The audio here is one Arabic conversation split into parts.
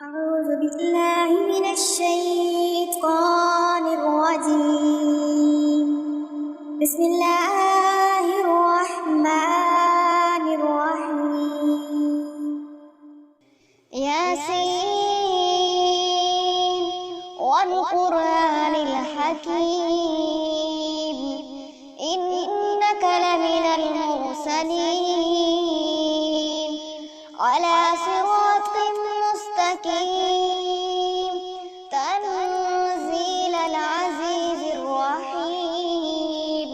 أعوذ بالله من الشيطان الرجيم. بسم الله الرحمن الرحيم. ياسين والقرآن الحكيم إنك لمن المرسلين على صراط مستقيم تنزيل العزيز الرحيم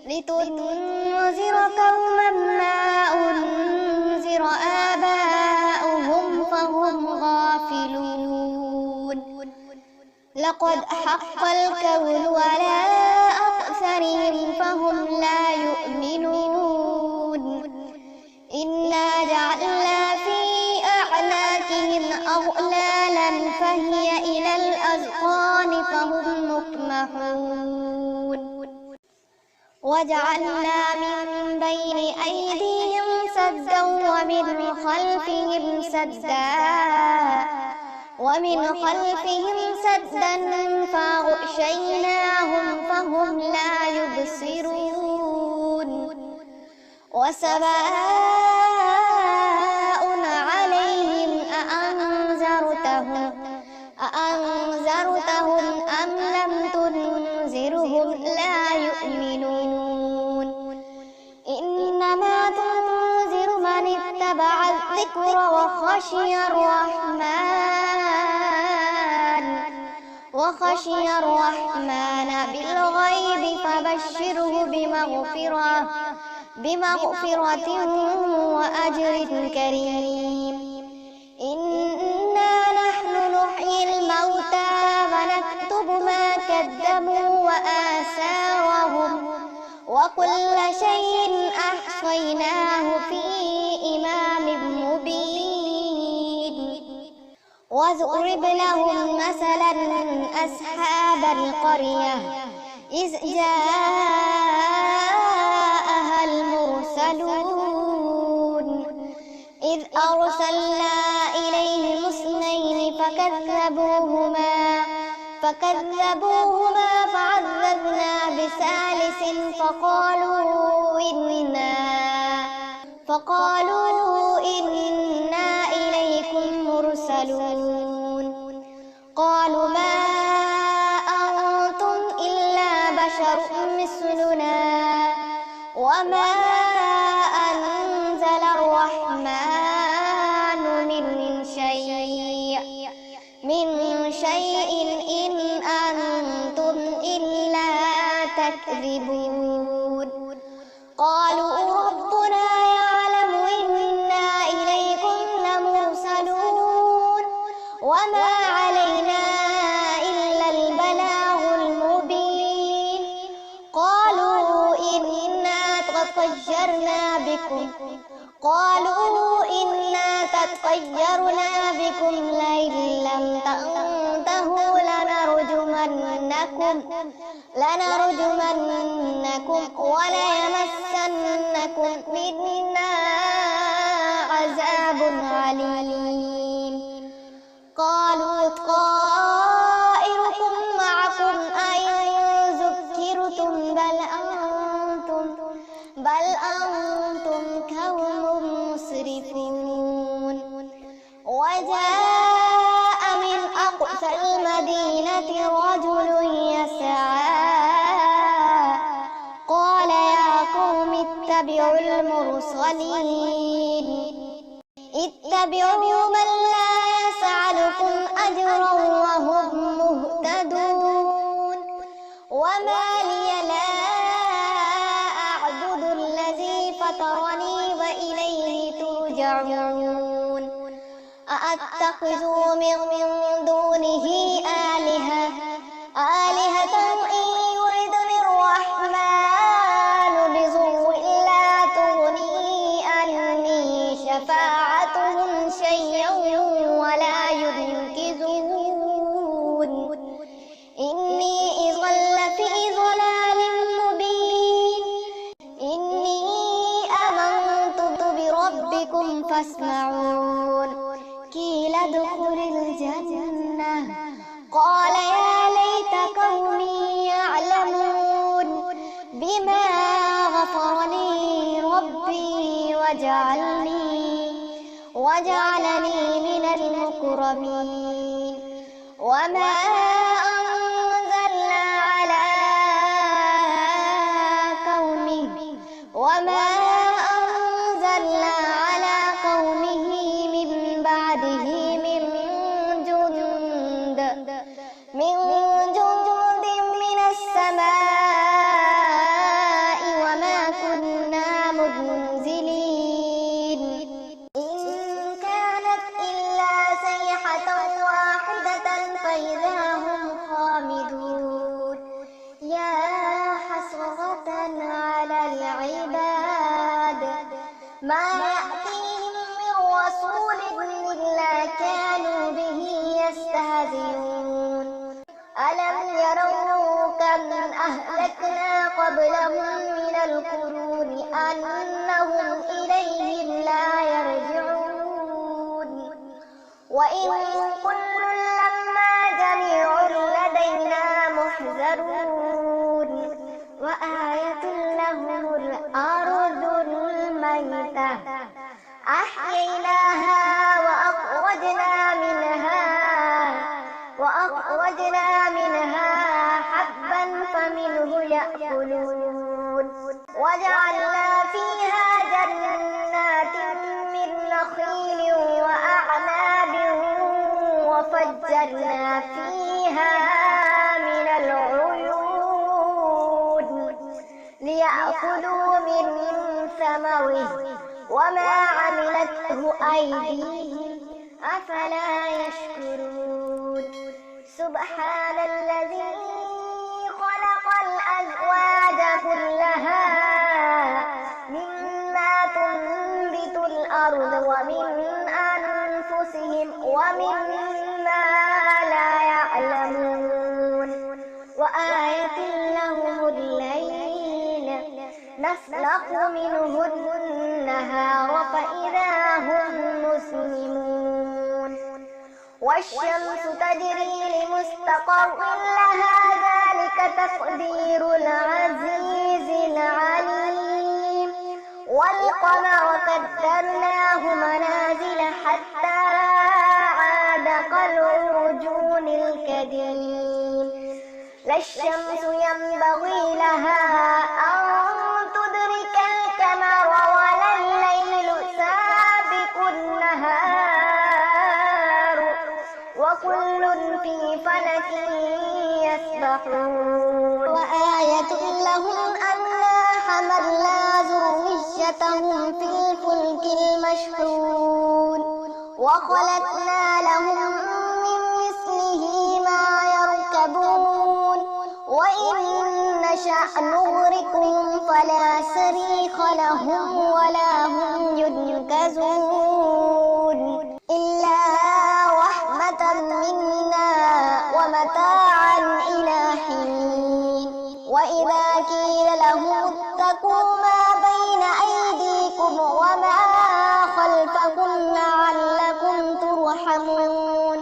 لتنذر قوما ما أنذر آباؤهم فهم غافلون لقد حق القول على أكثرهم فهم لا يؤمنون إنا جعلنا في أعناقهم أغلالا فهي إلى الأذقان فهم مقمحون وجعلنا من بين أيديهم سدا ومن خلفهم سدا فأغشيناهم فهم لا يبصرون وسواء عليهم أأنذرتهم أم لم تنذرهم لا يؤمنون إنما تنذر من اتبع الذكر وخشي الرحمن بالغيب فبشره بمغفرة وأجر كريم إنا نحن نحيي الموتى ونكتب ما كذبوا وآثارهم وكل شيء أحصيناه في إمام مبين واضرب لهم مثلا أصحاب القرية إذ جاءها المرسلون إذ أرسلنا إليهم اثنين فكذبوهما فعززنا بثالث فقالوا إنا إليكم مرسلون قالوا ما أنتم إلا بشر مثلنا وما أنزل الرحمن من شيء إن أنتم إلا تكذبون قالوا ربنا يعلم إنا إليكم لمرسلون وما علينا إلا البلاغ المبين قالوا إنا تطيرنا بكم لئن لم تنتهوا لنرجمنكم وليمسنكم منا عذاب عليم قالوا طائركم معكم أئن ذكرتم بل أنتم قوم مسرفون وجاء من أقصى المدينة رجل يسعى قال يا قوم اتبعوا من لا يسألكم أجرا وهم مهتدون وما لي لا أعبد الذي فطرني وإليه ترجعون أأتخذ من دونه آلهة إن يردني الرحمن بضر لا تغني عني شفاعتهم شيئا ولا ينقذون إني إذا لفي ضلال مبين إني آمنت بربكم فاسمعون قيل ادخل الجنة. قال يا ليت قومي يعلمون بما غفر لي ربي وجعلني من المكرمين. وما أنزلنا على قومه من بعده من جند من السماء وما كنا منزلين. إن كانت إلا صيحة واحدة فإذا هم خامدون. يا حسرة على العباد ما يأتيهم من رسول إلا كانوا به يستهزئون. ألم يروا كم أهلكنا قبلهم من القرون أنهم إليهم لا يرجعون. وإن كل لما جميع لدينا محذرون. وآية لهم الأرض الميتة أحييناها وأخرجنا منها حبا فمنه يأكلون. وجعلنا فيها جنات من نخيل وأعناب وفجرنا فيها من العيون ليأكلوا من ثمره وما عملته أيديهم أفلا يشكرون. سبحان الذي خلق الأزواج كلها مما تنبت الأرض ومن أنفسهم ومما لا يعلمون. وآية لهم الليل نسلخ منه النهار فإذا هم مسلمون. والشمس تجري لمستقر لها ذلك تقدير العزيز العليم. والقمر قدرناه منازل حتى عاد كالعرجون القديم. لا الشمس ينبغي لها أن تدرك القمر ولا الليل سابق النهار وكل في فلك يسبحون. وآية لهم أنا حملنا ذريتهم في الفلك المشحون وخلقنا لهم من مثله ما يركبون. وإن نشأ نغرقهم فلا صريخ لهم ولا هم ينقذون إلا رحمة منا ومتاعا إلى حين. وإذا قيل لهم اتقوا ما بين أيديكم وما خلفكم لعلكم ترحمون.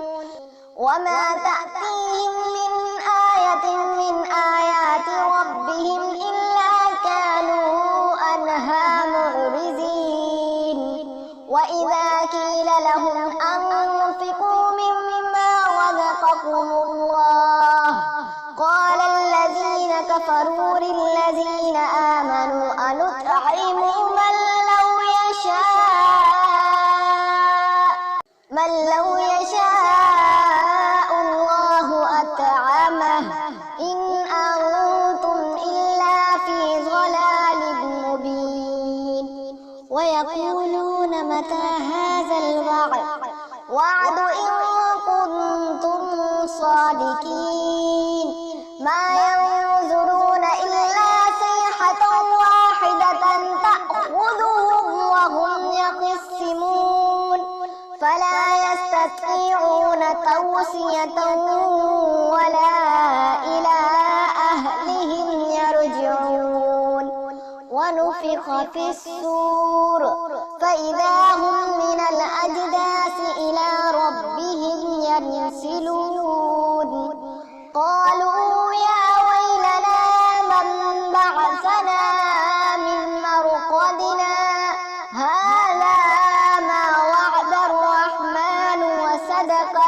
وما تأتيهم من آية من آيات ربهم إلا كانوا عنها معرضين. وإذا قيل لهم أنفقوا مما رزقكم الله قال الذين كفروا للذين آمنوا أنطعم من لو يشاء الله أطعمه إن أنتم إلا في ضلال مبين. ويقولون متى هذا الوعد إن كنتم صادقين. ما ينظرون إلا صيحة واحدة تأخذهم وهم يخصمون فلا يستطيعون توصية ولا إلى أهلهم يرجعون. ونفخ في الصور فإذا هم من الأجداث إلى ربهم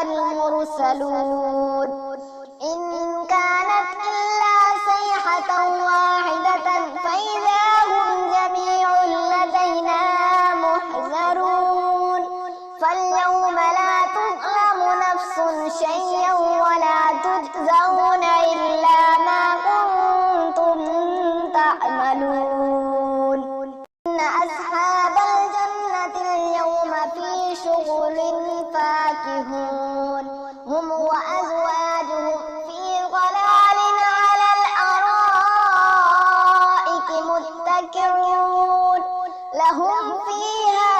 المرسلون إن كانت إلا صيحة واحدة فإذا هم جميع لدينا محضرون فاليوم لا تظلم نفس شيئا ولا تجزون إلا ما كنتم تعملون إن أصحاب الجنة اليوم في شغل فاكهون هم وأزواجهم في ظلال على الأرائك متكئون لهم فيها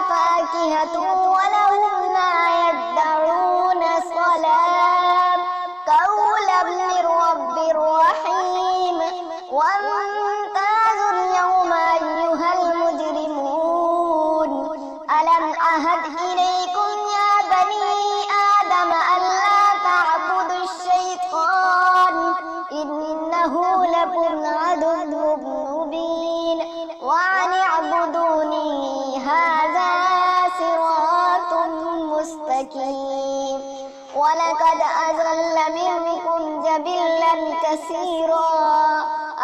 فاكهة ولهم ما يدعون سلام قولا من رب رحيم وامتازوا اليوم أيها المجرمون ألم أعهد إليكم يا بني آدم ألا تعبدوا الشيطان إنه لكم عدو مبين وأن اعبدوني هذا صراط مستقيم ولقد أضل منكم جبلا كثيرا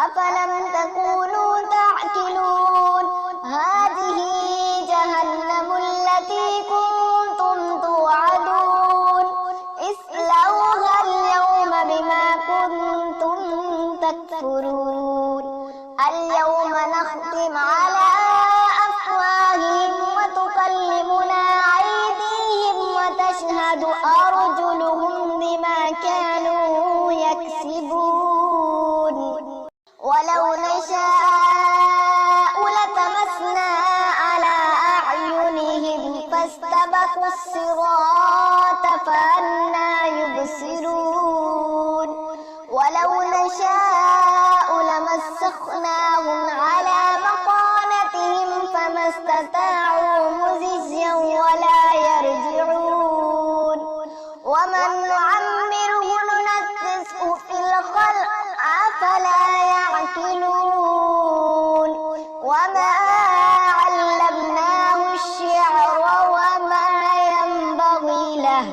أفلم تكونوا تعقلون هذه جهنم التي كنتم توعدون اصلوها اليوم بما كنتم تكفرون اليوم نختم على أفواههم وتكلمنا أيديهم وتشهد أرجلهم بما كانوا يكسبون ولو نشاء لطمسنا على أعينهم فاستبقوا الصراط فأنى يبصرون ولو نشاء لمسخناهم على مكانتهم فما استطاعوا مضيا ولا يرجعون ومن نعمره ننكسه في الخلق أفلا يعقلون وما علمناه الشعر وما ينبغي له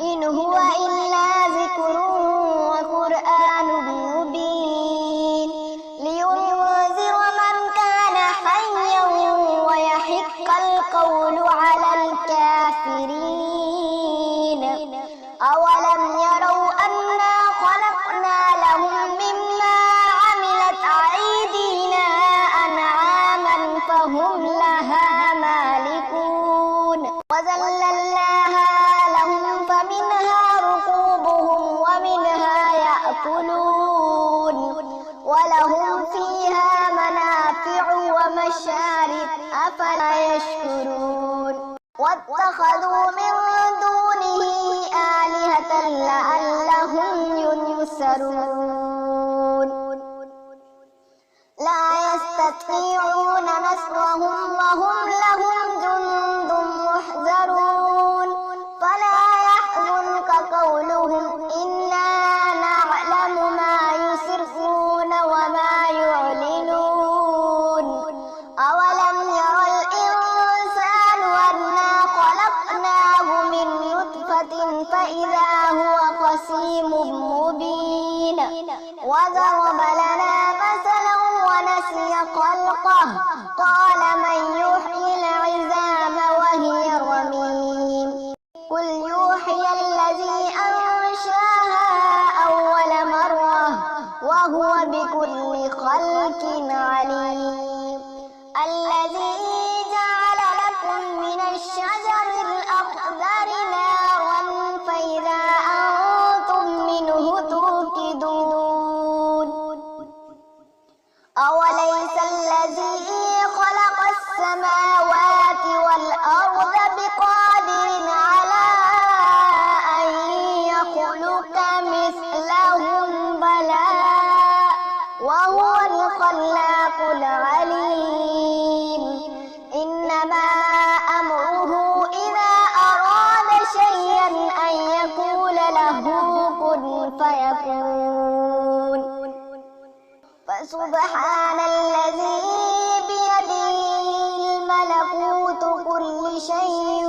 إن هو إلا ذكر وقرآن مبين لينذر من كان حيا ويحق القول على الكافرين أولم يروا أنا خلقنا لهم مما عملت أيدينا أنعاما فهم لها مالكون وذللناها لهم فمنها ركوبهم ومنها يأكلون ولهم فيها منافع ومشارب أفلا يشكرون واتخذوا من دونه آلهة لعلهم ينصرون لا يستطيعون نصرهم وهم لهم جند محضرون فلا يحزنك قولهم إنا نعلم ما يسرون وما يعلنون أولم ير الإنسان أنا خلقناه من نطفة فإذا هو خصيم مبين وضرب لنا مثلا ونسي خلقه قال من يحيي العظام وهي رميم قل يوحي الذي أنشاها أول مرة وهو بكل خلق عليم الذي جعل لكم من الشجر الأخضر نارا فإذا أنتم منه توقدون أوليس الذي خلق السماوات والأرض بقادر على أن يخلق مثلهم بلى وهو الخلاق العليم إنما أمره إذا أراد شيئا أن يقول له كن فيكون فسبحان الذي بيده ملكوت كل شيء